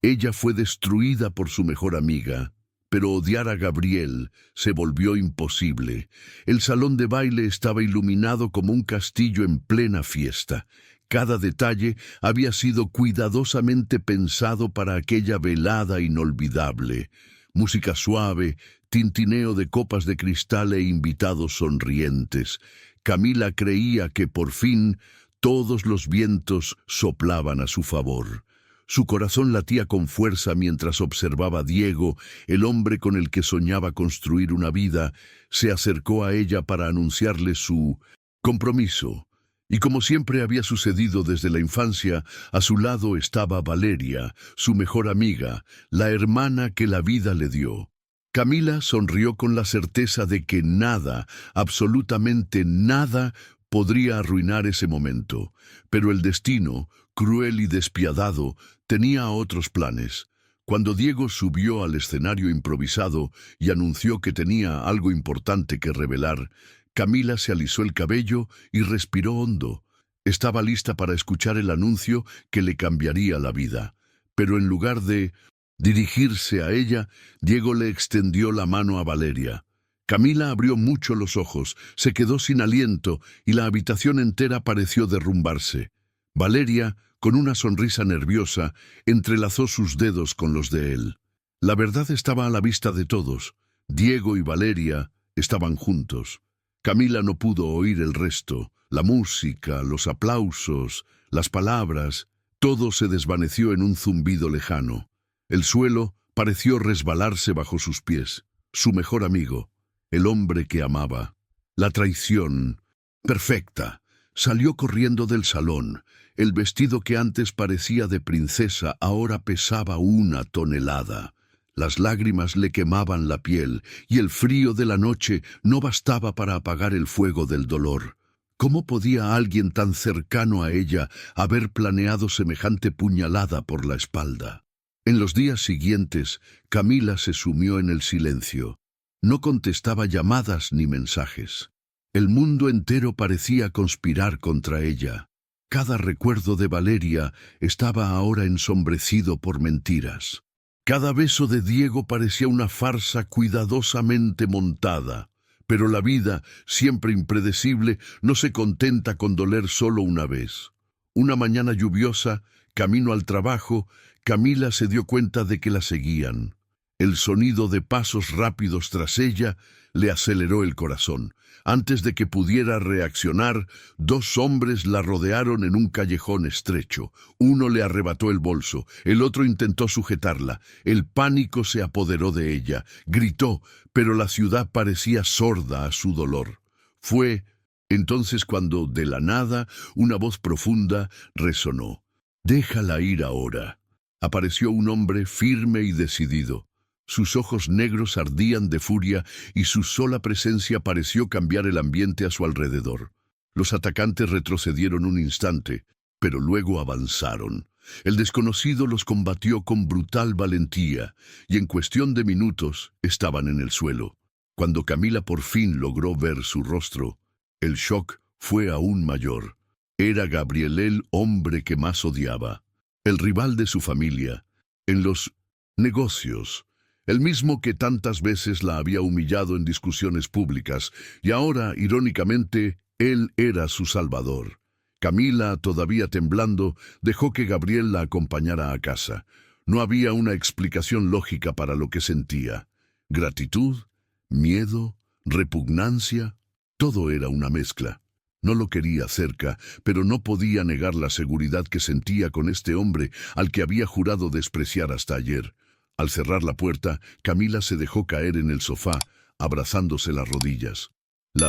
Ella fue destruida por su mejor amiga, pero odiar a Gabriel se volvió imposible. El salón de baile estaba iluminado como un castillo en plena fiesta. Cada detalle había sido cuidadosamente pensado para aquella velada inolvidable. Música suave, tintineo de copas de cristal e invitados sonrientes. Camila creía que por fin todos los vientos soplaban a su favor. Su corazón latía con fuerza mientras observaba a Diego, el hombre con el que soñaba construir una vida. Se acercó a ella para anunciarle su compromiso. Y como siempre había sucedido desde la infancia, a su lado estaba Valeria, su mejor amiga, la hermana que la vida le dio. Camila sonrió con la certeza de que nada, absolutamente nada, podría arruinar ese momento. Pero el destino, cruel y despiadado, tenía otros planes. Cuando Diego subió al escenario improvisado y anunció que tenía algo importante que revelar, Camila se alisó el cabello y respiró hondo. Estaba lista para escuchar el anuncio que le cambiaría la vida. Pero en lugar de dirigirse a ella, Diego le extendió la mano a Valeria. Camila abrió mucho los ojos, se quedó sin aliento y la habitación entera pareció derrumbarse. Valeria, con una sonrisa nerviosa, entrelazó sus dedos con los de él. La verdad estaba a la vista de todos. Diego y Valeria estaban juntos. Camila no pudo oír el resto. La música, los aplausos, las palabras, todo se desvaneció en un zumbido lejano. El suelo pareció resbalarse bajo sus pies. Su mejor amigo, el hombre que amaba. La traición, perfecta, salió corriendo del salón. El vestido que antes parecía de princesa ahora pesaba 1 tonelada. Las lágrimas le quemaban la piel y el frío de la noche no bastaba para apagar el fuego del dolor. ¿Cómo podía alguien tan cercano a ella haber planeado semejante puñalada por la espalda? En los días siguientes, Camila se sumió en el silencio. No contestaba llamadas ni mensajes. El mundo entero parecía conspirar contra ella. Cada recuerdo de Valeria estaba ahora ensombrecido por mentiras. Cada beso de Diego parecía una farsa cuidadosamente montada. Pero la vida, siempre impredecible, no se contenta con doler solo una vez. Una mañana lluviosa, camino al trabajo, Camila se dio cuenta de que la seguían. El sonido de pasos rápidos tras ella le aceleró el corazón. Antes de que pudiera reaccionar, 2 hombres la rodearon en un callejón estrecho. Uno le arrebató el bolso, el otro intentó sujetarla. El pánico se apoderó de ella. Gritó, pero la ciudad parecía sorda a su dolor. Fue entonces cuando, de la nada, una voz profunda resonó. «Déjala ir ahora». Apareció un hombre firme y decidido. Sus ojos negros ardían de furia y su sola presencia pareció cambiar el ambiente a su alrededor. Los atacantes retrocedieron un instante, pero luego avanzaron. El desconocido los combatió con brutal valentía y en cuestión de minutos estaban en el suelo. Cuando Camila por fin logró ver su rostro, el shock fue aún mayor. Era Gabriel el hombre que más odiaba, el rival de su familia, en los negocios, el mismo que tantas veces la había humillado en discusiones públicas, y ahora, irónicamente, él era su salvador. Camila, todavía temblando, dejó que Gabriel la acompañara a casa. No había una explicación lógica para lo que sentía. Gratitud, miedo, repugnancia, todo era una mezcla. No lo quería cerca, pero no podía negar la seguridad que sentía con este hombre al que había jurado despreciar hasta ayer. Al cerrar la puerta, Camila se dejó caer en el sofá, abrazándose las rodillas. La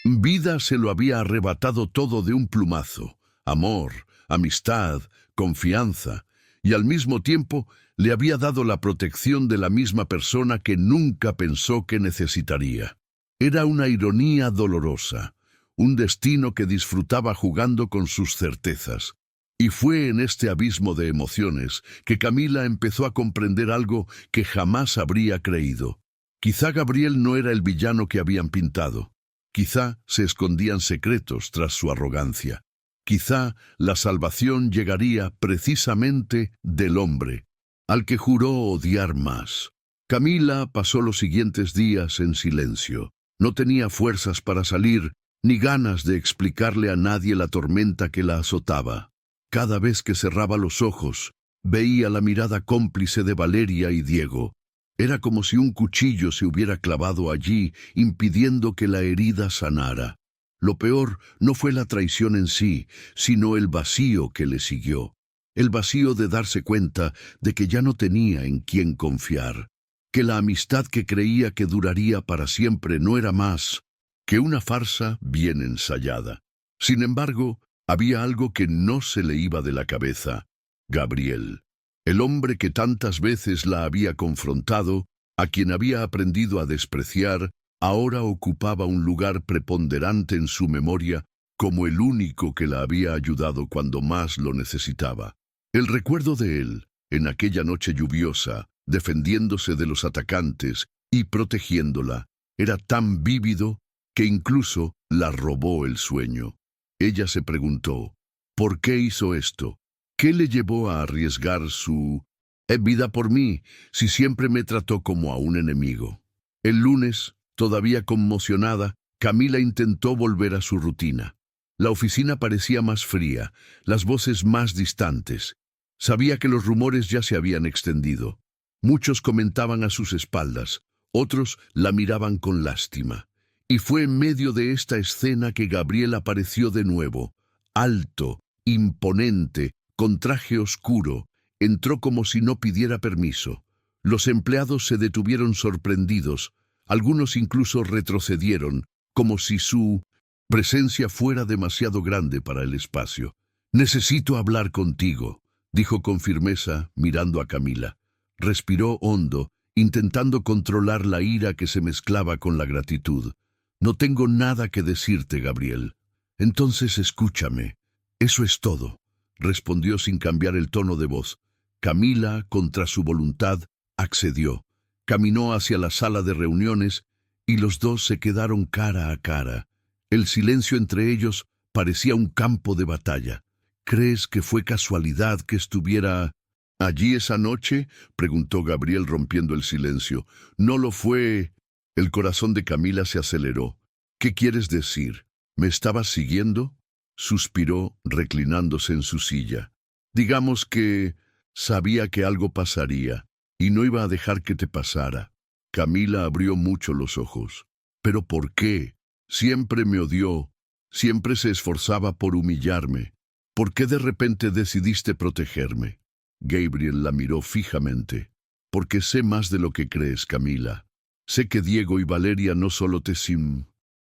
vida se lo había arrebatado todo de un plumazo. Amor, amistad, confianza, y al mismo tiempo le había dado la protección de la misma persona que nunca pensó que necesitaría. Era una ironía dolorosa, un destino que disfrutaba jugando con sus certezas. Y fue en este abismo de emociones que Camila empezó a comprender algo que jamás habría creído. Quizá Gabriel no era el villano que habían pintado. Quizá se escondían secretos tras su arrogancia. Quizá la salvación llegaría precisamente del hombre. al que juró odiar más. Camila pasó los siguientes días en silencio. No tenía fuerzas para salir, ni ganas de explicarle a nadie la tormenta que la azotaba. Cada vez que cerraba los ojos, veía la mirada cómplice de Valeria y Diego. Era como si un cuchillo se hubiera clavado allí, impidiendo que la herida sanara. Lo peor no fue la traición en sí, sino el vacío que le siguió. El vacío de darse cuenta de que ya no tenía en quién confiar, que la amistad que creía que duraría para siempre no era más que una farsa bien ensayada. Sin embargo, había algo que no se le iba de la cabeza: Gabriel. El hombre que tantas veces la había confrontado, a quien había aprendido a despreciar, ahora ocupaba un lugar preponderante en su memoria como el único que la había ayudado cuando más lo necesitaba. El recuerdo de él, en aquella noche lluviosa, defendiéndose de los atacantes y protegiéndola, era tan vívido que incluso la robó el sueño. Ella se preguntó, ¿por qué hizo esto? ¿Qué le llevó a arriesgar su vida por mí, si siempre me trató como a un enemigo? El lunes, todavía conmocionada, Camila intentó volver a su rutina. La oficina parecía más fría, las voces más distantes. Sabía que los rumores ya se habían extendido. Muchos comentaban a sus espaldas, otros la miraban con lástima. Y fue en medio de esta escena que Gabriel apareció de nuevo, alto, imponente, con traje oscuro. Entró como si no pidiera permiso. Los empleados se detuvieron sorprendidos, algunos incluso retrocedieron, como si su presencia fuera demasiado grande para el espacio. «Necesito hablar contigo», dijo con firmeza, mirando a Camila. Respiró hondo, intentando controlar la ira que se mezclaba con la gratitud. «No tengo nada que decirte, Gabriel». «Entonces escúchame. Eso es todo», respondió sin cambiar el tono de voz. Camila, contra su voluntad, accedió. Caminó hacia la sala de reuniones y los dos se quedaron cara a cara. El silencio entre ellos parecía un campo de batalla. «¿Crees que fue casualidad que estuviera allí esa noche?», preguntó Gabriel rompiendo el silencio. «No lo fue». El corazón de Camila se aceleró. «¿Qué quieres decir? ¿Me estabas siguiendo?», suspiró, reclinándose en su silla. «Digamos que sabía que algo pasaría y no iba a dejar que te pasara». Camila abrió mucho los ojos. «¿Pero por qué? Siempre me odió, siempre se esforzaba por humillarme. ¿Por qué de repente decidiste protegerme?». Gabriel la miró fijamente. «Porque sé más de lo que crees, Camila. Sé que Diego y Valeria no solo te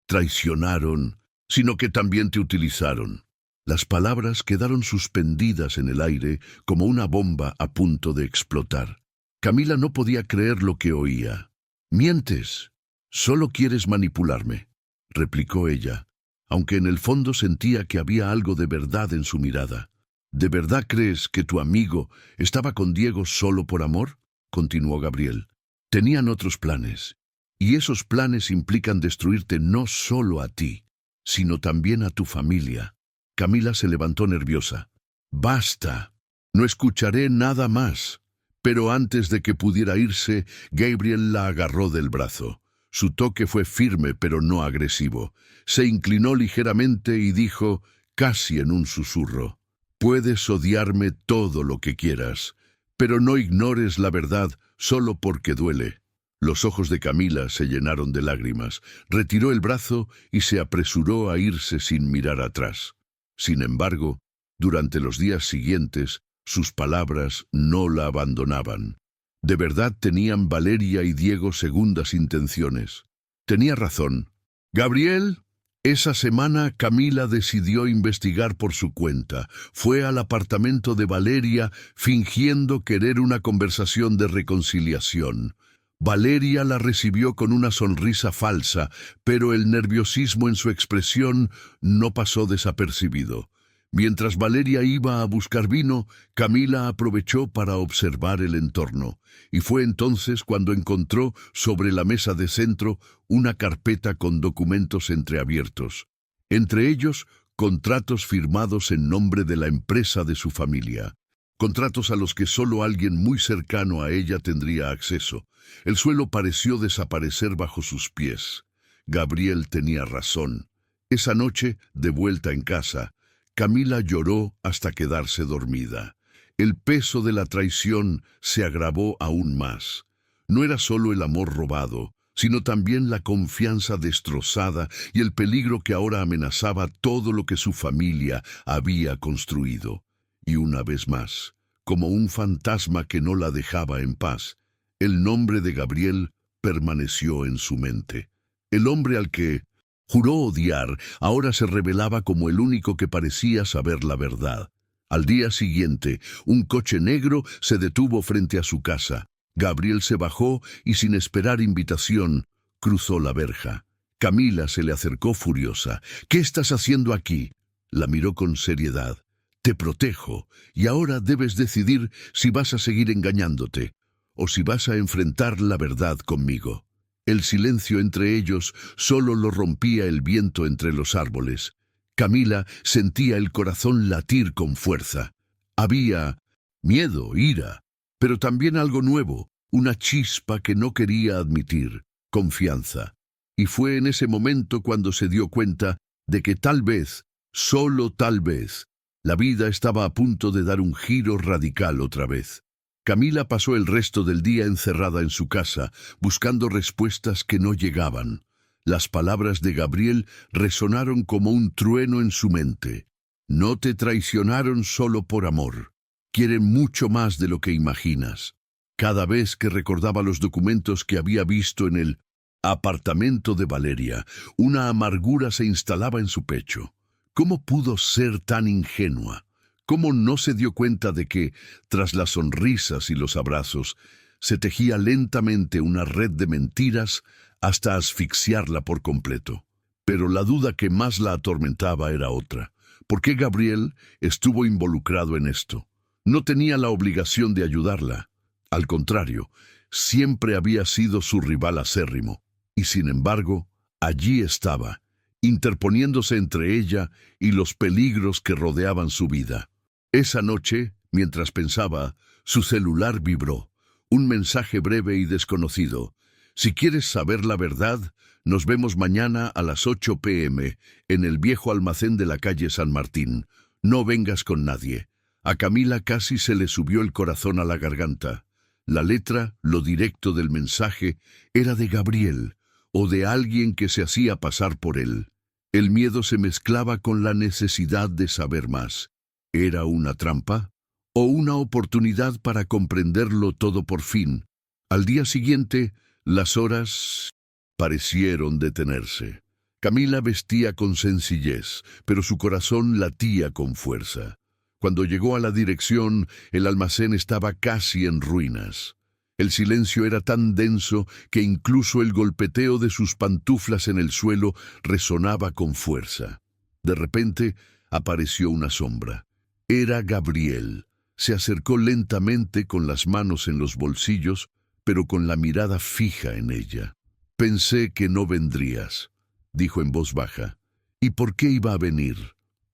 traicionaron, sino que también te utilizaron». Las palabras quedaron suspendidas en el aire como una bomba a punto de explotar. Camila no podía creer lo que oía. «Mientes. Solo quieres manipularme», replicó ella, aunque en el fondo sentía que había algo de verdad en su mirada. «¿De verdad crees que tu amigo estaba con Diego solo por amor?», continuó Gabriel. «Tenían otros planes, y esos planes implican destruirte no solo a ti, sino también a tu familia». Camila se levantó nerviosa. «Basta. No escucharé nada más». Pero antes de que pudiera irse, Gabriel la agarró del brazo. Su toque fue firme pero no agresivo. Se inclinó ligeramente y dijo, casi en un susurro: «Puedes odiarme todo lo que quieras, pero no ignores la verdad solo porque duele». Los ojos de Camila se llenaron de lágrimas. Retiró el brazo y se apresuró a irse sin mirar atrás. Sin embargo, durante los días siguientes, sus palabras no la abandonaban. De verdad tenían Valeria y Diego segundas intenciones. Tenía razón. «Gabriel». Esa semana Camila decidió investigar por su cuenta. Fue al apartamento de Valeria fingiendo querer una conversación de reconciliación. Valeria la recibió con una sonrisa falsa, pero el nerviosismo en su expresión no pasó desapercibido. Mientras Valeria iba a buscar vino, Camila aprovechó para observar el entorno, y fue entonces cuando encontró sobre la mesa de centro una carpeta con documentos entreabiertos. Entre ellos, contratos firmados en nombre de la empresa de su familia. contratos a los que solo alguien muy cercano a ella tendría acceso. El suelo pareció desaparecer bajo sus pies. Gabriel tenía razón. Esa noche, de vuelta en casa, Camila lloró hasta quedarse dormida. El peso de la traición se agravó aún más. No era solo el amor robado, sino también la confianza destrozada y el peligro que ahora amenazaba todo lo que su familia había construido. Y una vez más, como un fantasma que no la dejaba en paz, el nombre de Gabriel permaneció en su mente. El hombre al que juró odiar ahora se revelaba como el único que parecía saber la verdad. Al día siguiente, un coche negro se detuvo frente a su casa. Gabriel se bajó y, sin esperar invitación, cruzó la verja. Camila se le acercó furiosa. «¿Qué estás haciendo aquí?» La miró con seriedad. «Te protejo, y ahora debes decidir si vas a seguir engañándote o si vas a enfrentar la verdad conmigo». El silencio entre ellos solo lo rompía el viento entre los árboles. Camila sentía el corazón latir con fuerza. Había miedo, ira, pero también algo nuevo, una chispa que no quería admitir, confianza. Y fue en ese momento cuando se dio cuenta de que tal vez, solo tal vez, la vida estaba a punto de dar un giro radical otra vez. Camila pasó el resto del día encerrada en su casa, buscando respuestas que no llegaban. Las palabras de Gabriel resonaron como un trueno en su mente. No te traicionaron solo por amor. Quieren mucho más de lo que imaginas. Cada vez que recordaba los documentos que había visto en el apartamento de Valeria, una amargura se instalaba en su pecho. ¿Cómo pudo ser tan ingenua? ¿Cómo no se dio cuenta de que, tras las sonrisas y los abrazos, se tejía lentamente una red de mentiras hasta asfixiarla por completo? Pero la duda que más la atormentaba era otra. ¿Por qué Gabriel estuvo involucrado en esto? No tenía la obligación de ayudarla. Al contrario, siempre había sido su rival acérrimo. Y sin embargo, allí estaba, interponiéndose entre ella y los peligros que rodeaban su vida. Esa noche, mientras pensaba, su celular vibró. Un mensaje breve y desconocido. «Si quieres saber la verdad, nos vemos mañana a las 8 p.m. en el viejo almacén de la calle San Martín. No vengas con nadie». A Camila casi se le subió el corazón a la garganta. La letra, lo directo del mensaje, era de Gabriel, o de alguien que se hacía pasar por él. El miedo se mezclaba con la necesidad de saber más. ¿Era una trampa? ¿O una oportunidad para comprenderlo todo por fin? Al día siguiente, las horas parecieron detenerse. Camila vestía con sencillez, pero su corazón latía con fuerza. Cuando llegó a la dirección, el almacén estaba casi en ruinas. El silencio era tan denso que incluso el golpeteo de sus pantuflas en el suelo resonaba con fuerza. De repente, apareció una sombra. Era Gabriel. Se acercó lentamente con las manos en los bolsillos, pero con la mirada fija en ella. «Pensé que no vendrías», dijo en voz baja. «¿Y por qué iba a venir?»,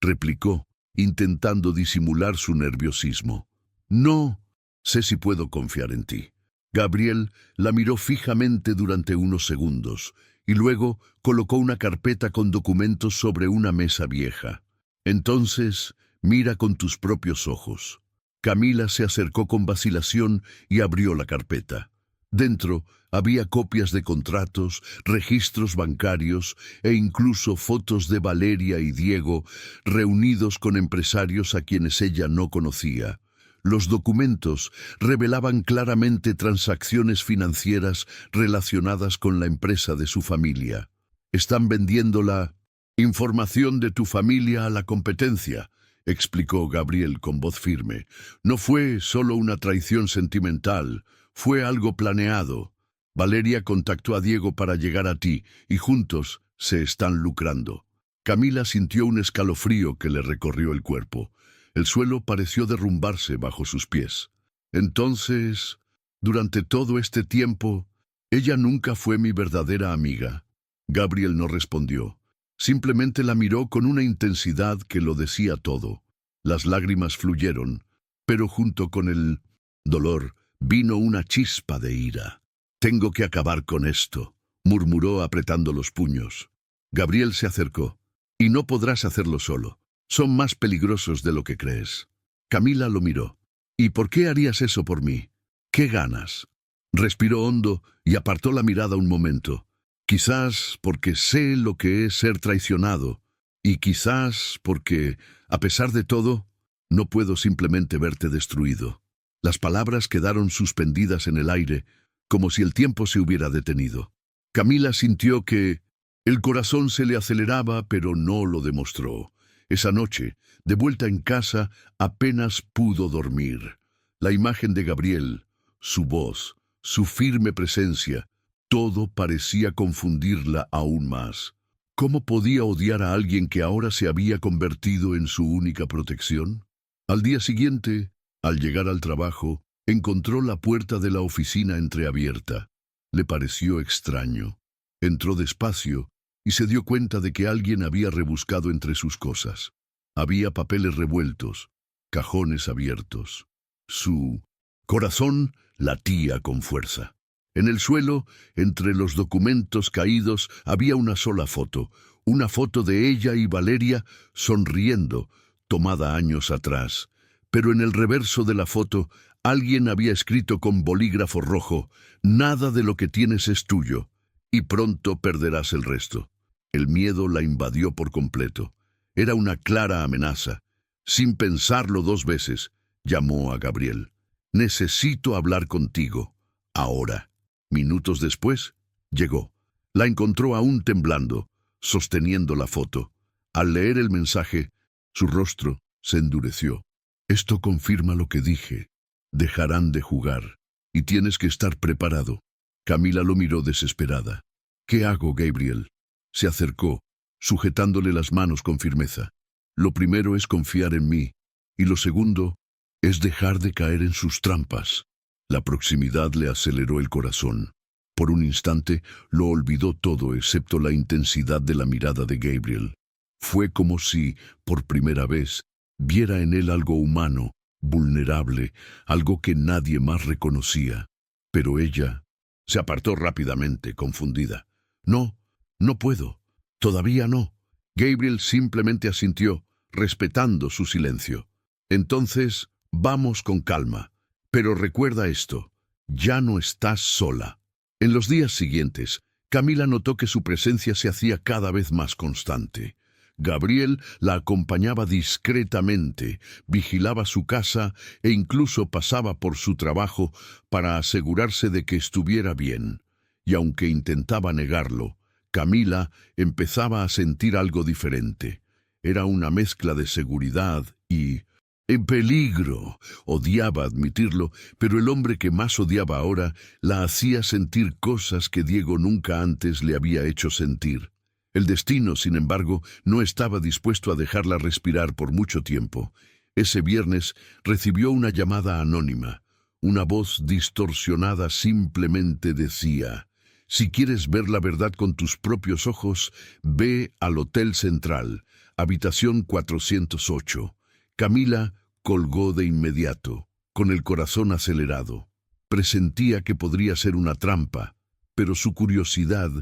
replicó, intentando disimular su nerviosismo. «No sé si puedo confiar en ti». Gabriel la miró fijamente durante unos segundos y luego colocó una carpeta con documentos sobre una mesa vieja. «Entonces, mira con tus propios ojos». Camila se acercó con vacilación y abrió la carpeta. Dentro había copias de contratos, registros bancarios e incluso fotos de Valeria y Diego reunidos con empresarios a quienes ella no conocía. Los documentos revelaban claramente transacciones financieras relacionadas con la empresa de su familia. «Están vendiendo la información de tu familia a la competencia», explicó Gabriel con voz firme. «No fue solo una traición sentimental, fue algo planeado. Valeria contactó a Diego para llegar a ti y juntos se están lucrando». Camila sintió un escalofrío que le recorrió el cuerpo. El suelo pareció derrumbarse bajo sus pies. «Entonces, durante todo este tiempo, ella nunca fue mi verdadera amiga». Gabriel no respondió. Simplemente la miró con una intensidad que lo decía todo. Las lágrimas fluyeron. Pero junto con el dolor vino una chispa de ira. «Tengo que acabar con esto», murmuró apretando los puños. Gabriel se acercó. «Y no podrás hacerlo solo. Son más peligrosos de lo que crees». Camila lo miró. «¿Y por qué harías eso por mí? ¿Qué ganas?». Respiró hondo y apartó la mirada un momento. «Quizás porque sé lo que es ser traicionado, y quizás porque, a pesar de todo, no puedo simplemente verte destruido». Las palabras quedaron suspendidas en el aire, como si el tiempo se hubiera detenido. Camila sintió que el corazón se le aceleraba, pero no lo demostró. Esa noche, de vuelta en casa, apenas pudo dormir. La imagen de Gabriel, su voz, su firme presencia, todo parecía confundirla aún más. ¿Cómo podía odiar a alguien que ahora se había convertido en su única protección? Al día siguiente, al llegar al trabajo, encontró la puerta de la oficina entreabierta. Le pareció extraño. Entró despacio y se dio cuenta de que alguien había rebuscado entre sus cosas. Había papeles revueltos, cajones abiertos. Su corazón latía con fuerza. En el suelo, entre los documentos caídos, había una sola foto, una foto de ella y Valeria sonriendo, tomada años atrás. Pero en el reverso de la foto, alguien había escrito con bolígrafo rojo: «Nada de lo que tienes es tuyo, y pronto perderás el resto». El miedo la invadió por completo. Era una clara amenaza. Sin pensarlo dos veces, llamó a Gabriel. «Necesito hablar contigo. Ahora». Minutos después, llegó. La encontró aún temblando, sosteniendo la foto. Al leer el mensaje, su rostro se endureció. «Esto confirma lo que dije. Dejarán de jugar, y tienes que estar preparado». Camila lo miró desesperada. «¿Qué hago, Gabriel?». Se acercó, sujetándole las manos con firmeza. «Lo primero es confiar en mí, y lo segundo es dejar de caer en sus trampas». La proximidad le aceleró el corazón. Por un instante lo olvidó todo excepto la intensidad de la mirada de Gabriel. Fue como si, por primera vez, viera en él algo humano, vulnerable, algo que nadie más reconocía. Pero ella se apartó rápidamente, confundida. «No, no puedo. Todavía no». Gabriel simplemente asintió, respetando su silencio. «Entonces, vamos con calma. Pero recuerda esto, ya no estás sola». En los días siguientes, Camila notó que su presencia se hacía cada vez más constante. Gabriel la acompañaba discretamente, vigilaba su casa e incluso pasaba por su trabajo para asegurarse de que estuviera bien. Y aunque intentaba negarlo, Camila empezaba a sentir algo diferente. Era una mezcla de seguridad y en peligro. Odiaba admitirlo, pero el hombre que más odiaba ahora la hacía sentir cosas que Diego nunca antes le había hecho sentir. El destino, sin embargo, no estaba dispuesto a dejarla respirar por mucho tiempo. Ese viernes recibió una llamada anónima. Una voz distorsionada simplemente decía: «Si quieres ver la verdad con tus propios ojos, ve al Hotel Central, habitación 408». Camila colgó de inmediato, con el corazón acelerado. Presentía que podría ser una trampa, pero su curiosidad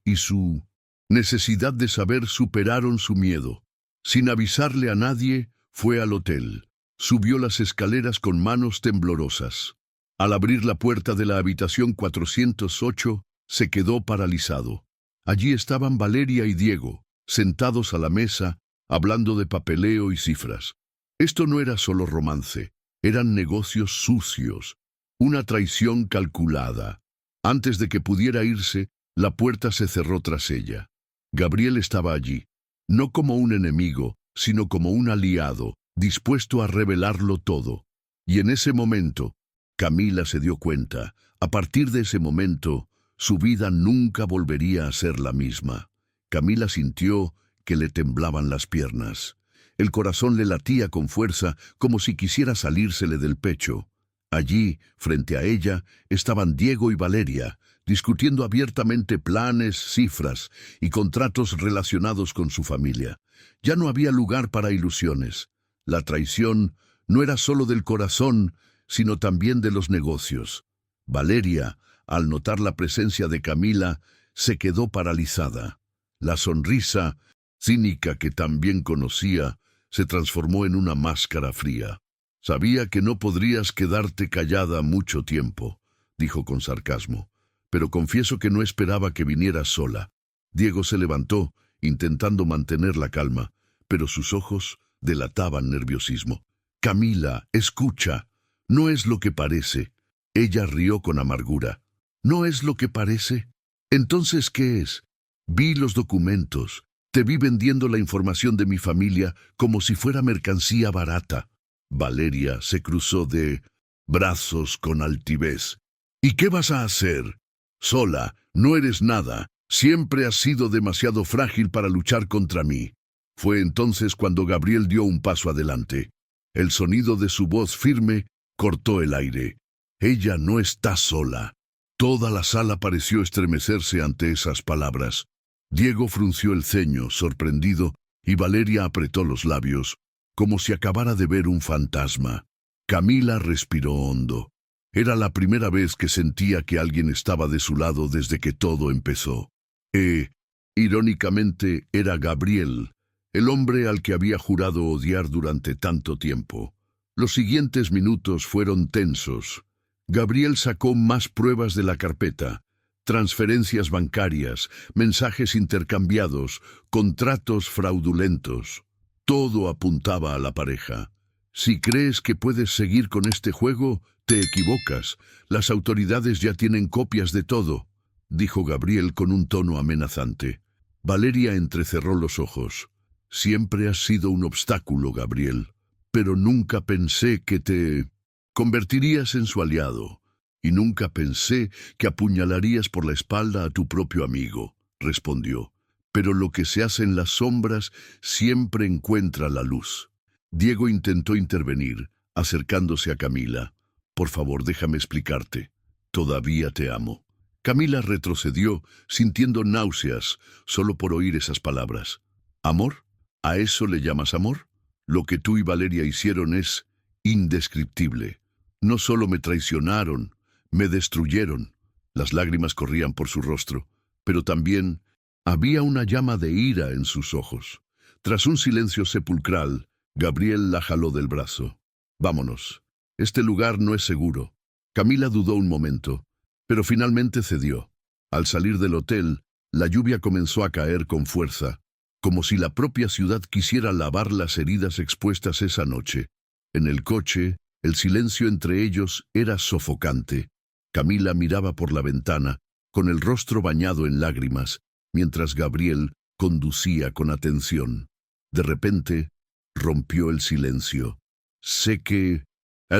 y su necesidad de saber superaron su miedo. Sin avisarle a nadie, fue al hotel. Subió las escaleras con manos temblorosas. Al abrir la puerta de la habitación 408, se quedó paralizado. Allí estaban Valeria y Diego, sentados a la mesa, hablando de papeleo y cifras. Esto no era solo romance, eran negocios sucios, una traición calculada. Antes de que pudiera irse, la puerta se cerró tras ella. Gabriel estaba allí, no como un enemigo, sino como un aliado, dispuesto a revelarlo todo. Y en ese momento, Camila se dio cuenta, a partir de ese momento, su vida nunca volvería a ser la misma. Camila sintió que le temblaban las piernas. El corazón le latía con fuerza, como si quisiera salírsele del pecho. Allí, frente a ella, estaban Diego y Valeria, discutiendo abiertamente planes, cifras y contratos relacionados con su familia. Ya no había lugar para ilusiones. La traición no era solo del corazón, sino también de los negocios. Valeria, al notar la presencia de Camila, se quedó paralizada. La sonrisa, cínica que también conocía, se transformó en una máscara fría. «Sabía que no podrías quedarte callada mucho tiempo», dijo con sarcasmo, «pero confieso que no esperaba que vinieras sola». Diego se levantó, intentando mantener la calma, pero sus ojos delataban nerviosismo. «Camila, escucha, no es lo que parece». Ella rió con amargura. «¿No es lo que parece? Entonces, ¿qué es? Vi los documentos. Te vi vendiendo la información de mi familia como si fuera mercancía barata». Valeria se cruzó de brazos con altivez. «¿Y qué vas a hacer? Sola, no eres nada. Siempre has sido demasiado frágil para luchar contra mí». Fue entonces cuando Gabriel dio un paso adelante. El sonido de su voz firme cortó el aire. «Ella no está sola». Toda la sala pareció estremecerse ante esas palabras. Diego frunció el ceño, sorprendido, y Valeria apretó los labios, como si acabara de ver un fantasma. Camila respiró hondo. Era la primera vez que sentía que alguien estaba de su lado desde que todo empezó. Irónicamente, era Gabriel, el hombre al que había jurado odiar durante tanto tiempo. Los siguientes minutos fueron tensos. Gabriel sacó más pruebas de la carpeta: transferencias bancarias, mensajes intercambiados, contratos fraudulentos. Todo apuntaba a la pareja. «Si crees que puedes seguir con este juego, te equivocas. Las autoridades ya tienen copias de todo», dijo Gabriel con un tono amenazante. Valeria entrecerró los ojos. «Siempre has sido un obstáculo, Gabriel, pero nunca pensé que te convertirías en su aliado. Y nunca pensé que apuñalarías por la espalda a tu propio amigo», respondió. «Pero lo que se hace en las sombras siempre encuentra la luz». Diego intentó intervenir, acercándose a Camila. «Por favor, déjame explicarte. Todavía te amo». Camila retrocedió, sintiendo náuseas, solo por oír esas palabras. «¿Amor? ¿A eso le llamas amor? Lo que tú y Valeria hicieron es indescriptible. No solo me traicionaron, me destruyeron». Las lágrimas corrían por su rostro, pero también había una llama de ira en sus ojos. Tras un silencio sepulcral, Gabriel la jaló del brazo. «Vámonos. Este lugar no es seguro». Camila dudó un momento, pero finalmente cedió. Al salir del hotel, la lluvia comenzó a caer con fuerza, como si la propia ciudad quisiera lavar las heridas expuestas esa noche. En el coche, el silencio entre ellos era sofocante. Camila miraba por la ventana, con el rostro bañado en lágrimas, mientras Gabriel conducía con atención. De repente, rompió el silencio. «Sé que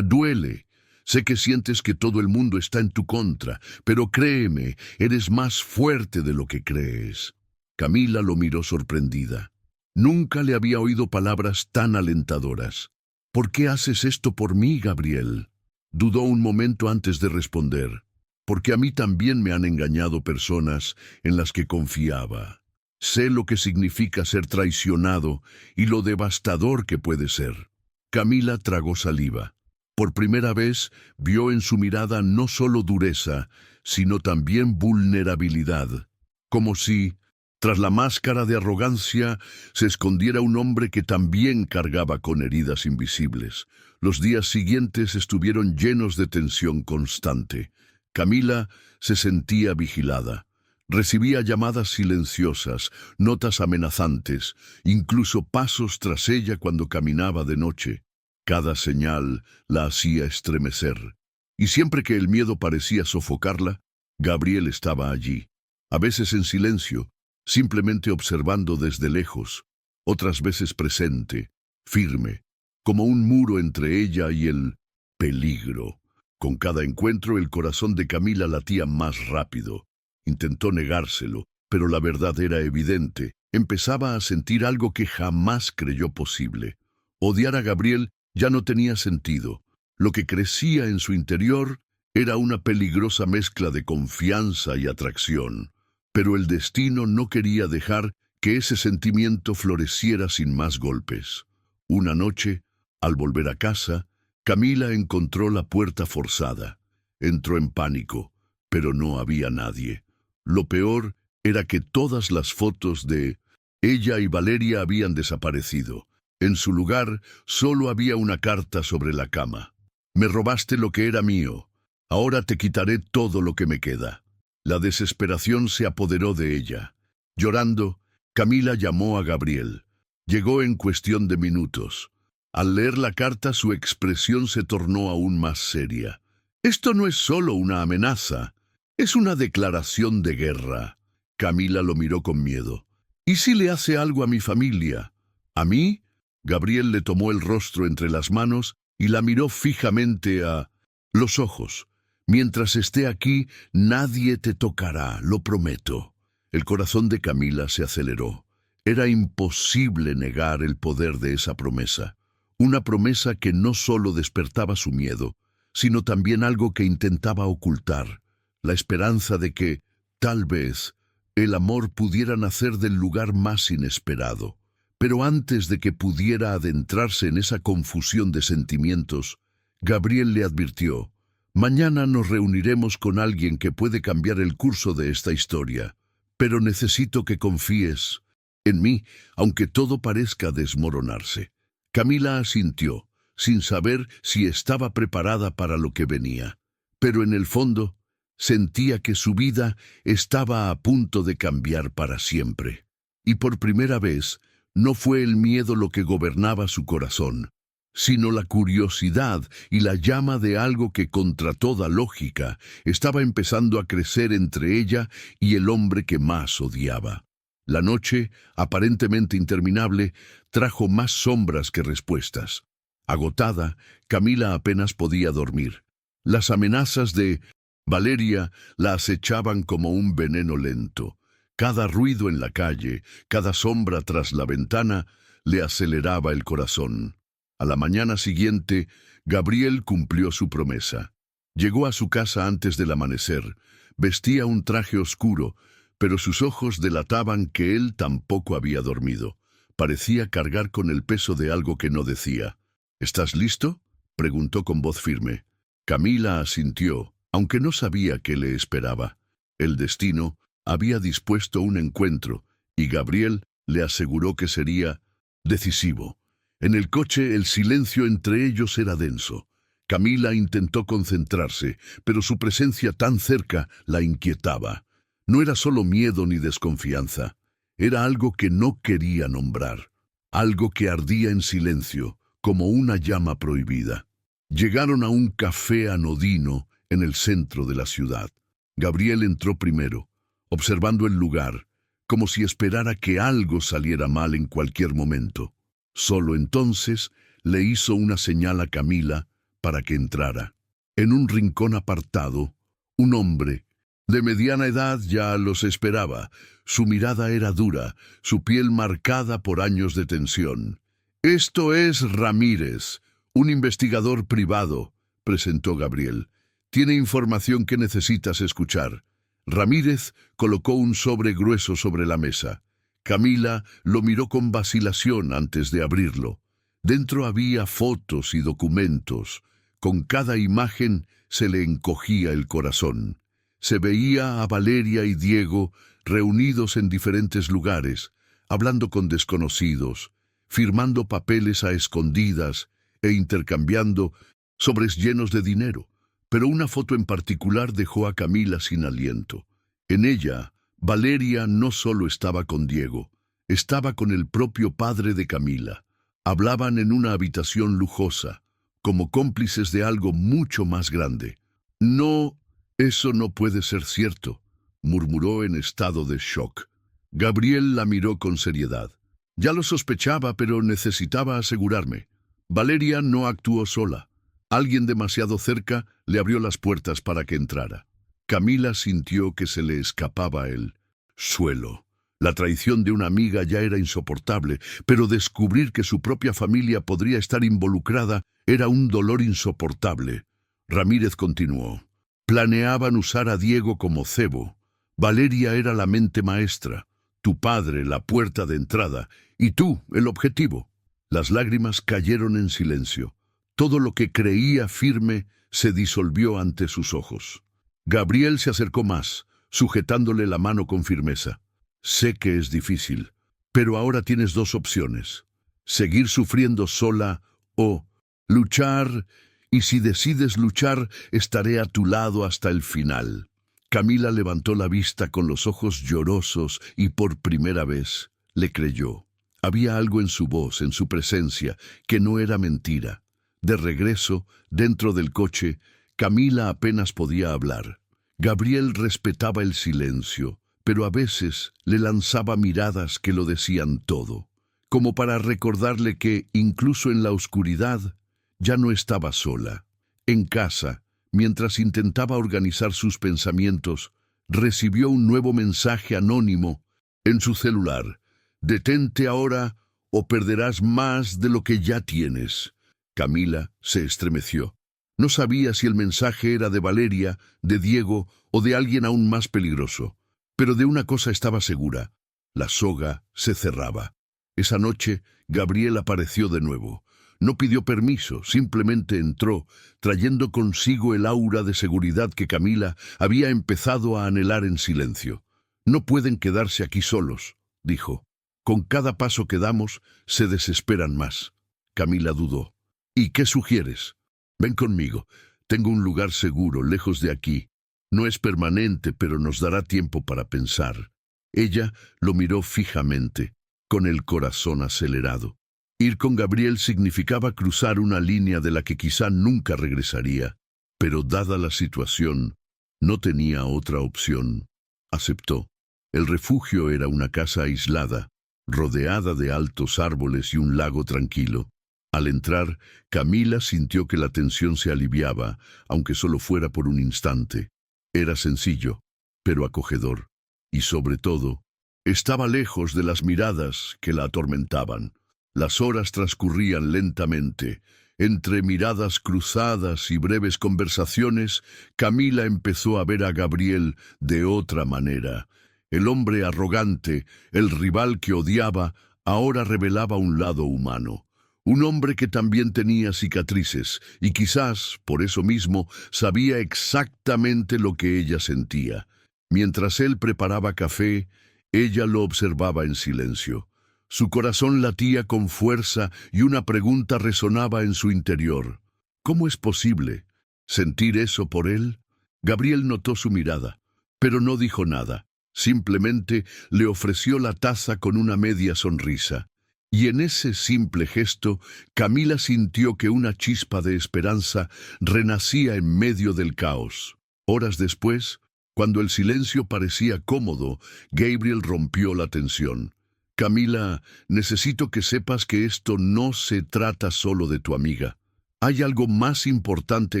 duele. Sé que sientes que todo el mundo está en tu contra, pero créeme, eres más fuerte de lo que crees». Camila lo miró sorprendida. Nunca le había oído palabras tan alentadoras. «¿Por qué haces esto por mí, Gabriel?». Dudó un momento antes de responder. «Porque a mí también me han engañado personas en las que confiaba. Sé lo que significa ser traicionado y lo devastador que puede ser». Camila tragó saliva. Por primera vez vio en su mirada no solo dureza, sino también vulnerabilidad, como si, tras la máscara de arrogancia, se escondiera un hombre que también cargaba con heridas invisibles. Los días siguientes estuvieron llenos de tensión constante. Camila se sentía vigilada. Recibía llamadas silenciosas, notas amenazantes, incluso pasos tras ella cuando caminaba de noche. Cada señal la hacía estremecer. Y siempre que el miedo parecía sofocarla, Gabriel estaba allí, a veces en silencio, simplemente observando desde lejos, otras veces presente, firme, como un muro entre ella y el peligro. Con cada encuentro el corazón de Camila latía más rápido. Intentó negárselo, pero la verdad era evidente. Empezaba a sentir algo que jamás creyó posible. Odiar a Gabriel ya no tenía sentido. Lo que crecía en su interior era una peligrosa mezcla de confianza y atracción. Pero el destino no quería dejar que ese sentimiento floreciera sin más golpes. Una noche, Al volver a casa, Camila encontró la puerta forzada. Entró en pánico, pero no había nadie. Lo peor era que todas las fotos de ella y Valeria habían desaparecido. En su lugar, solo había una carta sobre la cama. Me robaste lo que era mío. Ahora te quitaré todo lo que me queda. La desesperación se apoderó de ella. Llorando, Camila llamó a Gabriel. Llegó en cuestión de minutos. Al leer la carta, su expresión se tornó aún más seria. Esto no es solo una amenaza, es una declaración de guerra. Camila lo miró con miedo. ¿Y si le hace algo a mi familia? ¿A mí? Gabriel le tomó el rostro entre las manos y la miró fijamente a los ojos. Mientras esté aquí, nadie te tocará, lo prometo. El corazón de Camila se aceleró. Era imposible negar el poder de esa promesa. Una promesa que no solo despertaba su miedo, sino también algo que intentaba ocultar, la esperanza de que, tal vez, el amor pudiera nacer del lugar más inesperado. Pero antes de que pudiera adentrarse en esa confusión de sentimientos, Gabriel le advirtió: mañana nos reuniremos con alguien que puede cambiar el curso de esta historia, pero necesito que confíes en mí, aunque todo parezca desmoronarse. Camila asintió, sin saber si estaba preparada para lo que venía, pero en el fondo sentía que su vida estaba a punto de cambiar para siempre. Y por primera vez, no fue el miedo lo que gobernaba su corazón, sino la curiosidad y la llama de algo que, contra toda lógica, estaba empezando a crecer entre ella y el hombre que más odiaba. La noche, aparentemente interminable, trajo más sombras que respuestas. Agotada, Camila apenas podía dormir. Las amenazas de Valeria la acechaban como un veneno lento. Cada ruido en la calle, cada sombra tras la ventana, le aceleraba el corazón. A la mañana siguiente, Gabriel cumplió su promesa. Llegó a su casa antes del amanecer. Vestía un traje oscuro, pero sus ojos delataban que él tampoco había dormido. Parecía cargar con el peso de algo que no decía. ¿Estás listo?, preguntó con voz firme. Camila asintió, aunque no sabía qué le esperaba. El destino había dispuesto un encuentro, y Gabriel le aseguró que sería decisivo. En el coche el silencio entre ellos era denso. Camila intentó concentrarse, pero su presencia tan cerca la inquietaba. No era solo miedo ni desconfianza, era algo que no quería nombrar, algo que ardía en silencio, como una llama prohibida. Llegaron a un café anodino en el centro de la ciudad. Gabriel entró primero, observando el lugar, como si esperara que algo saliera mal en cualquier momento. Solo entonces le hizo una señal a Camila para que entrara. En un rincón apartado, un hombre de mediana edad ya los esperaba. Su mirada era dura, su piel marcada por años de tensión. «Esto es Ramírez, un investigador privado», presentó Gabriel. «Tiene información que necesitas escuchar». Ramírez colocó un sobre grueso sobre la mesa. Camila lo miró con vacilación antes de abrirlo. Dentro había fotos y documentos. Con cada imagen se le encogía el corazón. Se veía a Valeria y Diego reunidos en diferentes lugares, hablando con desconocidos, firmando papeles a escondidas e intercambiando sobres llenos de dinero. Pero una foto en particular dejó a Camila sin aliento. En ella, Valeria no solo estaba con Diego, estaba con el propio padre de Camila. Hablaban en una habitación lujosa, como cómplices de algo mucho más grande. «No, eso no puede ser cierto», murmuró en estado de shock. Gabriel la miró con seriedad. «Ya lo sospechaba, pero necesitaba asegurarme. Valeria no actuó sola. Alguien demasiado cerca le abrió las puertas para que entrara». Camila sintió que se le escapaba el suelo. La traición de una amiga ya era insoportable, pero descubrir que su propia familia podría estar involucrada era un dolor insoportable. Ramírez continuó. «Planeaban usar a Diego como cebo. Valeria era la mente maestra, tu padre la puerta de entrada, y tú el objetivo. Las lágrimas cayeron en silencio. Todo lo que creía firme se disolvió ante sus ojos. Gabriel se acercó más, sujetándole la mano con firmeza. Sé que es difícil, pero ahora tienes dos opciones: seguir sufriendo sola o luchar, y si decides luchar, estaré a tu lado hasta el final. Camila levantó la vista con los ojos llorosos y por primera vez le creyó. Había algo en su voz, en su presencia, que no era mentira. De regreso, dentro del coche, Camila apenas podía hablar. Gabriel respetaba el silencio, pero a veces le lanzaba miradas que lo decían todo, como para recordarle que, incluso en la oscuridad, ya no estaba sola. En casa, mientras intentaba organizar sus pensamientos, recibió un nuevo mensaje anónimo en su celular. «Detente ahora o perderás más de lo que ya tienes». Camila se estremeció. No sabía si el mensaje era de Valeria, de Diego o de alguien aún más peligroso. Pero de una cosa estaba segura: la soga se cerraba. Esa noche, Gabriel apareció de nuevo. No pidió permiso, simplemente entró, trayendo consigo el aura de seguridad que Camila había empezado a anhelar en silencio. «No pueden quedarse aquí solos», dijo. «Con cada paso que damos, se desesperan más». Camila dudó. «¿Y qué sugieres?» «Ven conmigo. Tengo un lugar seguro, lejos de aquí. No es permanente, pero nos dará tiempo para pensar». Ella lo miró fijamente, con el corazón acelerado. Ir con Gabriel significaba cruzar una línea de la que quizá nunca regresaría, pero dada la situación, no tenía otra opción. Aceptó. El refugio era una casa aislada, rodeada de altos árboles y un lago tranquilo. Al entrar, Camila sintió que la tensión se aliviaba, aunque solo fuera por un instante. Era sencillo, pero acogedor. Y sobre todo, estaba lejos de las miradas que la atormentaban. Las horas transcurrían lentamente. Entre miradas cruzadas y breves conversaciones, Camila empezó a ver a Gabriel de otra manera. El hombre arrogante, el rival que odiaba, ahora revelaba un lado humano. Un hombre que también tenía cicatrices y quizás, por eso mismo, sabía exactamente lo que ella sentía. Mientras él preparaba café, ella lo observaba en silencio. Su corazón latía con fuerza y una pregunta resonaba en su interior. ¿Cómo es posible sentir eso por él? Gabriel notó su mirada, pero no dijo nada. Simplemente le ofreció la taza con una media sonrisa. Y en ese simple gesto, Camila sintió que una chispa de esperanza renacía en medio del caos. Horas después, cuando el silencio parecía cómodo, Gabriel rompió la tensión. «Camila, necesito que sepas que esto no se trata solo de tu amiga. Hay algo más importante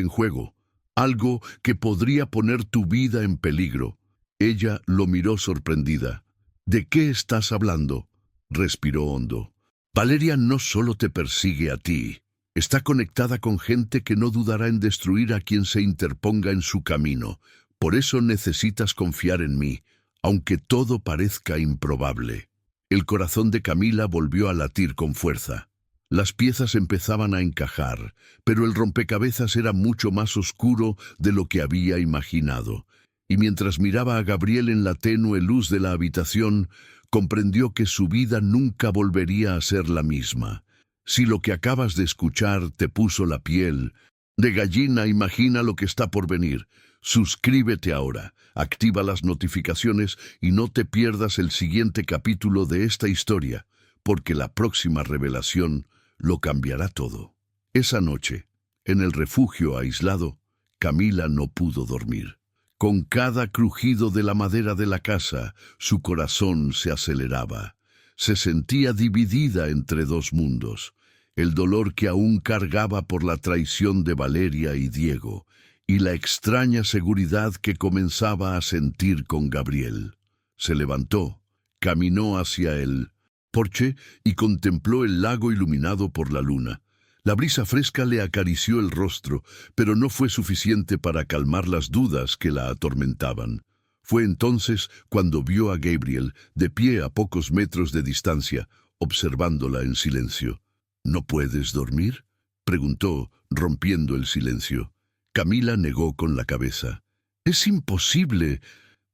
en juego, algo que podría poner tu vida en peligro». Ella lo miró sorprendida. «¿De qué estás hablando?», respiró hondo. «Valeria no solo te persigue a ti, está conectada con gente que no dudará en destruir a quien se interponga en su camino. Por eso necesitas confiar en mí, aunque todo parezca improbable». El corazón de Camila volvió a latir con fuerza. Las piezas empezaban a encajar, pero el rompecabezas era mucho más oscuro de lo que había imaginado. Y mientras miraba a Gabriel en la tenue luz de la habitación, comprendió que su vida nunca volvería a ser la misma. Si lo que acabas de escuchar te puso la piel de gallina, imagina lo que está por venir. Suscríbete ahora, activa las notificaciones y no te pierdas el siguiente capítulo de esta historia, porque la próxima revelación lo cambiará todo. Esa noche, en el refugio aislado, Camila no pudo dormir. Con cada crujido de la madera de la casa, su corazón se aceleraba. Se sentía dividida entre dos mundos: el dolor que aún cargaba por la traición de Valeria y Diego, y la extraña seguridad que comenzaba a sentir con Gabriel. Se levantó, caminó hacia el porche y contempló el lago iluminado por la luna. La brisa fresca le acarició el rostro, pero no fue suficiente para calmar las dudas que la atormentaban. Fue entonces cuando vio a Gabriel, de pie a pocos metros de distancia, observándola en silencio. ¿No puedes dormir?, preguntó, rompiendo el silencio. Camila negó con la cabeza. Es imposible.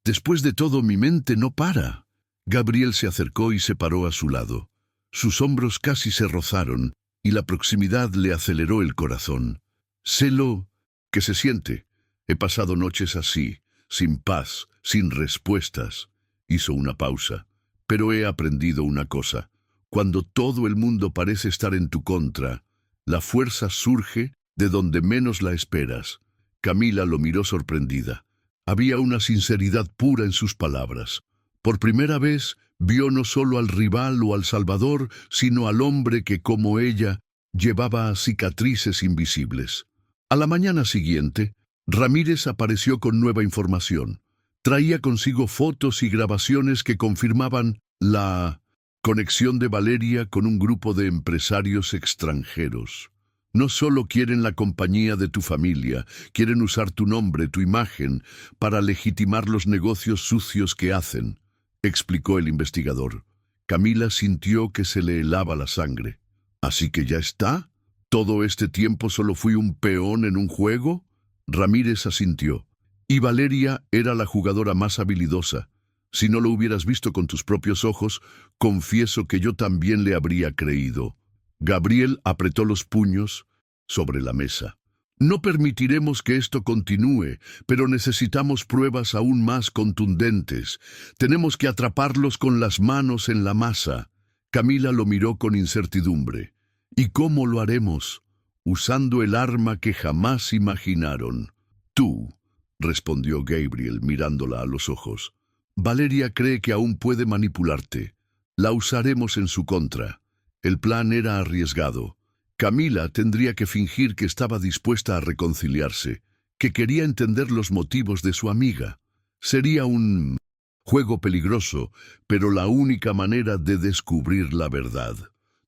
Después de todo, mi mente no para. Gabriel se acercó y se paró a su lado. Sus hombros casi se rozaron, y la proximidad le aceleró el corazón. Sé lo que se siente. He pasado noches así, sin paz, sin respuestas. Hizo una pausa. Pero he aprendido una cosa. Cuando todo el mundo parece estar en tu contra, la fuerza surge de donde menos la esperas. Camila lo miró sorprendida. Había una sinceridad pura en sus palabras. Por primera vez vio no solo al rival o al salvador, sino al hombre que, como ella, llevaba cicatrices invisibles. A la mañana siguiente, Ramírez apareció con nueva información. Traía consigo fotos y grabaciones que confirmaban la conexión de Valeria con un grupo de empresarios extranjeros. No solo quieren la compañía de tu familia, quieren usar tu nombre, tu imagen, para legitimar los negocios sucios que hacen, explicó el investigador. Camila sintió que se le helaba la sangre. ¿Así que ya está? ¿Todo este tiempo solo fui un peón en un juego? Ramírez asintió. Y Valeria era la jugadora más habilidosa. Si no lo hubieras visto con tus propios ojos, confieso que yo también le habría creído. Gabriel apretó los puños sobre la mesa. No permitiremos que esto continúe, pero necesitamos pruebas aún más contundentes. Tenemos que atraparlos con las manos en la masa. Camila lo miró con incertidumbre. ¿Y cómo lo haremos? Usando el arma que jamás imaginaron. Tú, respondió Gabriel mirándola a los ojos. Valeria cree que aún puede manipularte. La usaremos en su contra. El plan era arriesgado. Camila tendría que fingir que estaba dispuesta a reconciliarse, que quería entender los motivos de su amiga. Sería un juego peligroso, pero la única manera de descubrir la verdad.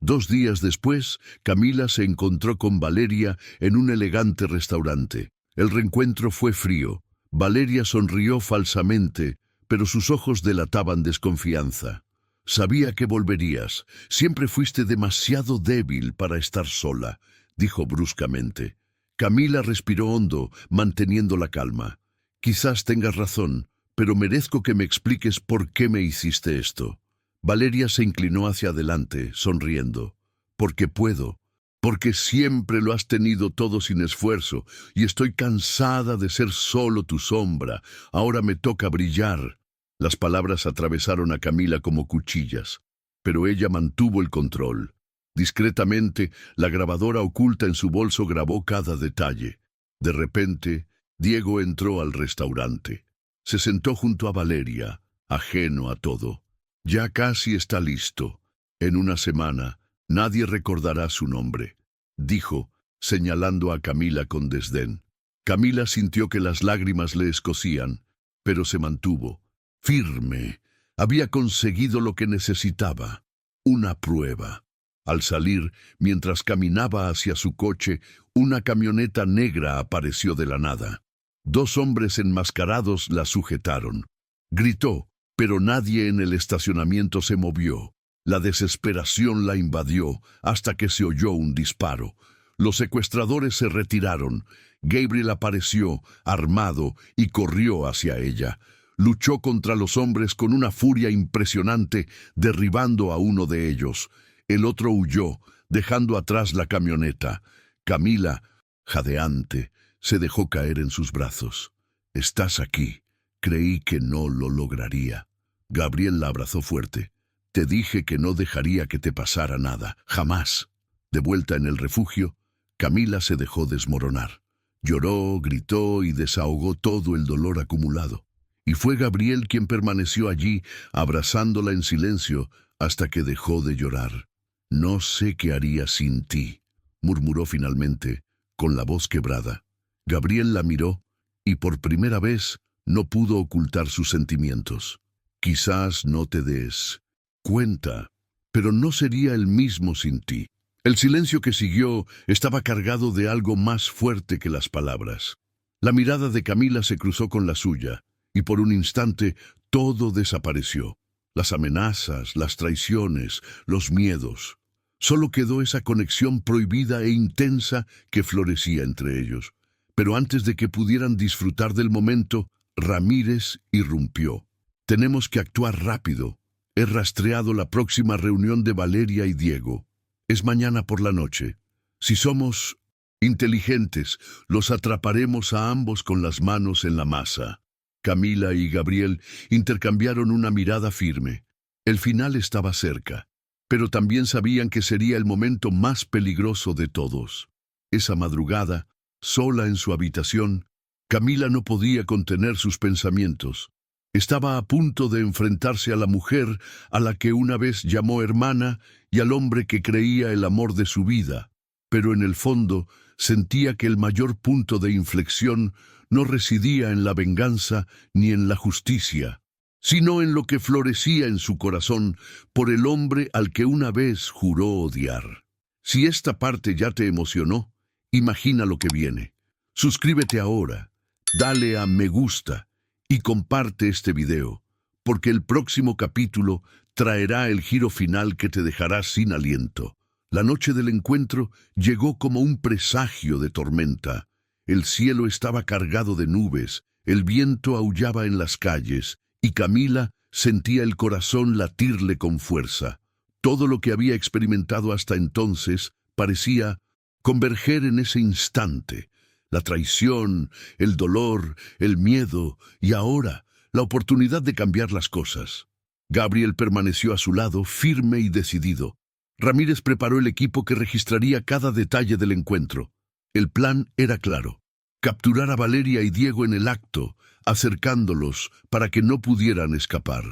2 días después, Camila se encontró con Valeria en un elegante restaurante. El reencuentro fue frío. Valeria sonrió falsamente, pero sus ojos delataban desconfianza. Sabía que volverías. Siempre fuiste demasiado débil para estar sola, dijo bruscamente. Camila respiró hondo, manteniendo la calma. Quizás tengas razón, pero merezco que me expliques por qué me hiciste esto. Valeria se inclinó hacia adelante, sonriendo. Porque puedo. Porque siempre lo has tenido todo sin esfuerzo, y estoy cansada de ser solo tu sombra. Ahora me toca brillar. Las palabras atravesaron a Camila como cuchillas, pero ella mantuvo el control. Discretamente, la grabadora oculta en su bolso grabó cada detalle. De repente, Diego entró al restaurante. Se sentó junto a Valeria, ajeno a todo. Ya casi está listo. En una semana, nadie recordará su nombre, dijo, señalando a Camila con desdén. Camila sintió que las lágrimas le escocían, pero se mantuvo. Firme. Había conseguido lo que necesitaba. Una prueba. Al salir, mientras caminaba hacia su coche, una camioneta negra apareció de la nada. 2 hombres enmascarados la sujetaron. Gritó, pero nadie en el estacionamiento se movió. La desesperación la invadió hasta que se oyó un disparo. Los secuestradores se retiraron. Gabriel apareció, armado, y corrió hacia ella. Luchó contra los hombres con una furia impresionante, derribando a uno de ellos. El otro huyó, dejando atrás la camioneta. Camila, jadeante, se dejó caer en sus brazos. «Estás aquí. Creí que no lo lograría». Gabriel la abrazó fuerte. «Te dije que no dejaría que te pasara nada. Jamás». De vuelta en el refugio, Camila se dejó desmoronar. Lloró, gritó y desahogó todo el dolor acumulado. Y fue Gabriel quien permaneció allí, abrazándola en silencio, hasta que dejó de llorar. «No sé qué haría sin ti», murmuró finalmente, con la voz quebrada. Gabriel la miró, y por primera vez no pudo ocultar sus sentimientos. «Quizás no te des cuenta, pero no sería el mismo sin ti». El silencio que siguió estaba cargado de algo más fuerte que las palabras. La mirada de Camila se cruzó con la suya, y por un instante todo desapareció. Las amenazas, las traiciones, los miedos. Solo quedó esa conexión prohibida e intensa que florecía entre ellos. Pero antes de que pudieran disfrutar del momento, Ramírez irrumpió. Tenemos que actuar rápido. He rastreado la próxima reunión de Valeria y Diego. Es mañana por la noche. Si somos inteligentes, los atraparemos a ambos con las manos en la masa. Camila y Gabriel intercambiaron una mirada firme. El final estaba cerca, pero también sabían que sería el momento más peligroso de todos. Esa madrugada, sola en su habitación, Camila no podía contener sus pensamientos. Estaba a punto de enfrentarse a la mujer a la que una vez llamó hermana y al hombre que creía el amor de su vida, pero en el fondo sentía que el mayor punto de inflexión no residía en la venganza ni en la justicia, sino en lo que florecía en su corazón por el hombre al que una vez juró odiar. Si esta parte ya te emocionó, imagina lo que viene. Suscríbete ahora, dale a me gusta y comparte este video, porque el próximo capítulo traerá el giro final que te dejará sin aliento. La noche del encuentro llegó como un presagio de tormenta. El cielo estaba cargado de nubes, el viento aullaba en las calles, y Camila sentía el corazón latirle con fuerza. Todo lo que había experimentado hasta entonces parecía converger en ese instante. La traición, el dolor, el miedo y ahora la oportunidad de cambiar las cosas. Gabriel permaneció a su lado, firme y decidido. Ramírez preparó el equipo que registraría cada detalle del encuentro. El plan era claro: capturar a Valeria y Diego en el acto, acercándolos para que no pudieran escapar.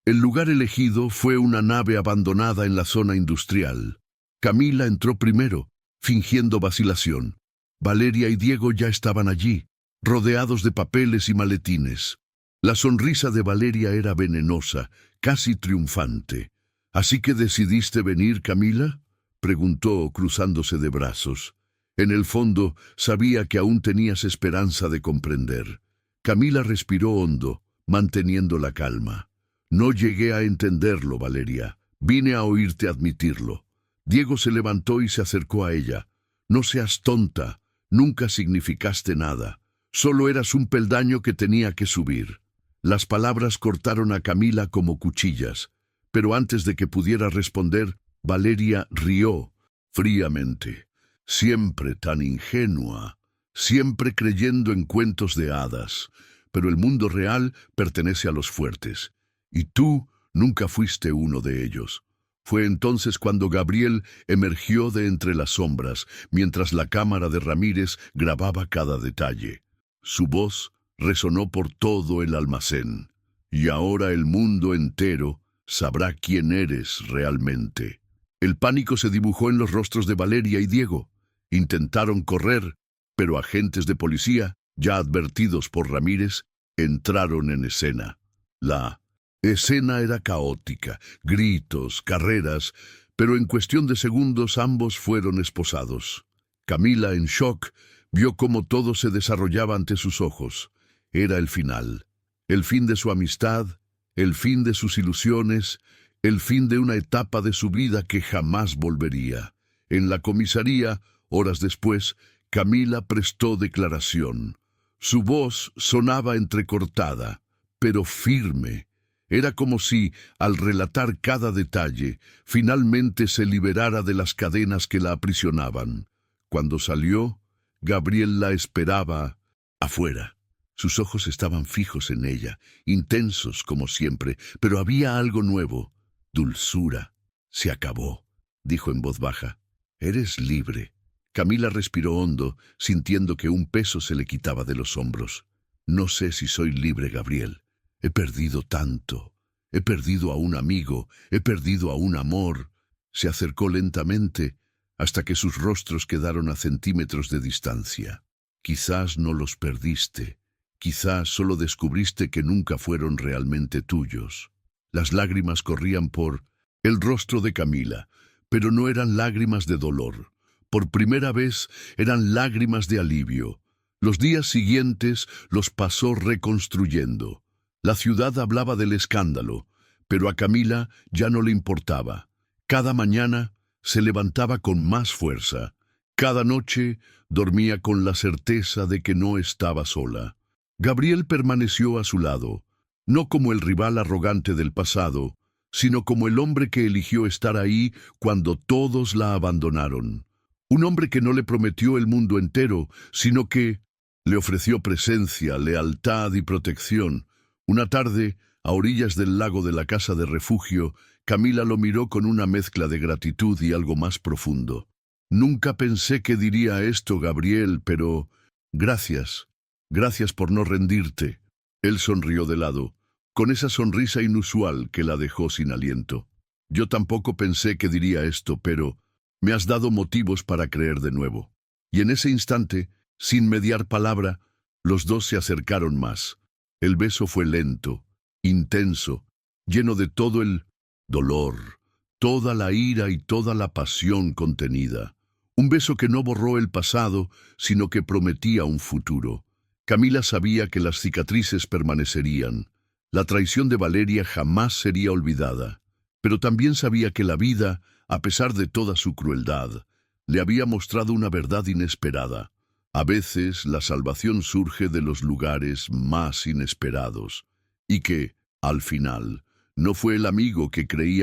El lugar elegido fue una nave abandonada en la zona industrial. Camila entró primero, fingiendo vacilación. Valeria y Diego ya estaban allí, rodeados de papeles y maletines. La sonrisa de Valeria era venenosa, casi triunfante. ¿Así que decidiste venir, Camila?, preguntó, cruzándose de brazos. En el fondo, sabía que aún tenías esperanza de comprender. Camila respiró hondo, manteniendo la calma. No llegué a entenderlo, Valeria. Vine a oírte admitirlo. Diego se levantó y se acercó a ella. No seas tonta. Nunca significaste nada. Solo eras un peldaño que tenía que subir. Las palabras cortaron a Camila como cuchillas, pero antes de que pudiera responder, Valeria rió fríamente. Siempre tan ingenua, siempre creyendo en cuentos de hadas, pero el mundo real pertenece a los fuertes, y tú nunca fuiste uno de ellos. Fue entonces cuando Gabriel emergió de entre las sombras, mientras la cámara de Ramírez grababa cada detalle. Su voz resonó por todo el almacén. Y ahora el mundo entero sabrá quién eres realmente. El pánico se dibujó en los rostros de Valeria y Diego. Intentaron correr, pero agentes de policía, ya advertidos por Ramírez, entraron en escena. La escena era caótica, gritos, carreras, pero en cuestión de segundos ambos fueron esposados. Camila, en shock, vio cómo todo se desarrollaba ante sus ojos. Era el final. El fin de su amistad, el fin de sus ilusiones, el fin de una etapa de su vida que jamás volvería. En la comisaría, horas después, Camila prestó declaración. Su voz sonaba entrecortada, pero firme. Era como si, al relatar cada detalle, finalmente se liberara de las cadenas que la aprisionaban. Cuando salió, Gabriel la esperaba afuera. Sus ojos estaban fijos en ella, intensos como siempre, pero había algo nuevo. Dulzura. Se acabó, dijo en voz baja. Eres libre. Camila respiró hondo, sintiendo que un peso se le quitaba de los hombros. No sé si soy libre, Gabriel. He perdido tanto. He perdido a un amigo, he perdido a un amor. Se acercó lentamente hasta que sus rostros quedaron a centímetros de distancia. Quizás no los perdiste. Quizás solo descubriste que nunca fueron realmente tuyos. Las lágrimas corrían por el rostro de Camila, pero no eran lágrimas de dolor. Por primera vez eran lágrimas de alivio. Los días siguientes los pasó reconstruyendo. La ciudad hablaba del escándalo, pero a Camila ya no le importaba. Cada mañana se levantaba con más fuerza. Cada noche dormía con la certeza de que no estaba sola. Gabriel permaneció a su lado, no como el rival arrogante del pasado, sino como el hombre que eligió estar ahí cuando todos la abandonaron. Un hombre que no le prometió el mundo entero, sino que le ofreció presencia, lealtad y protección. Una tarde, a orillas del lago de la casa de refugio, Camila lo miró con una mezcla de gratitud y algo más profundo. Nunca pensé que diría esto, Gabriel, pero gracias. Gracias por no rendirte. Él sonrió de lado, con esa sonrisa inusual que la dejó sin aliento. Yo tampoco pensé que diría esto, pero me has dado motivos para creer de nuevo. Y en ese instante, sin mediar palabra, los dos se acercaron más. El beso fue lento, intenso, lleno de todo el dolor, toda la ira y toda la pasión contenida. Un beso que no borró el pasado, sino que prometía un futuro. Camila sabía que las cicatrices permanecerían. La traición de Valeria jamás sería olvidada. Pero también sabía que la vida, a pesar de toda su crueldad, le había mostrado una verdad inesperada. A veces la salvación surge de los lugares más inesperados. Y que, al final, no fue el amigo que creía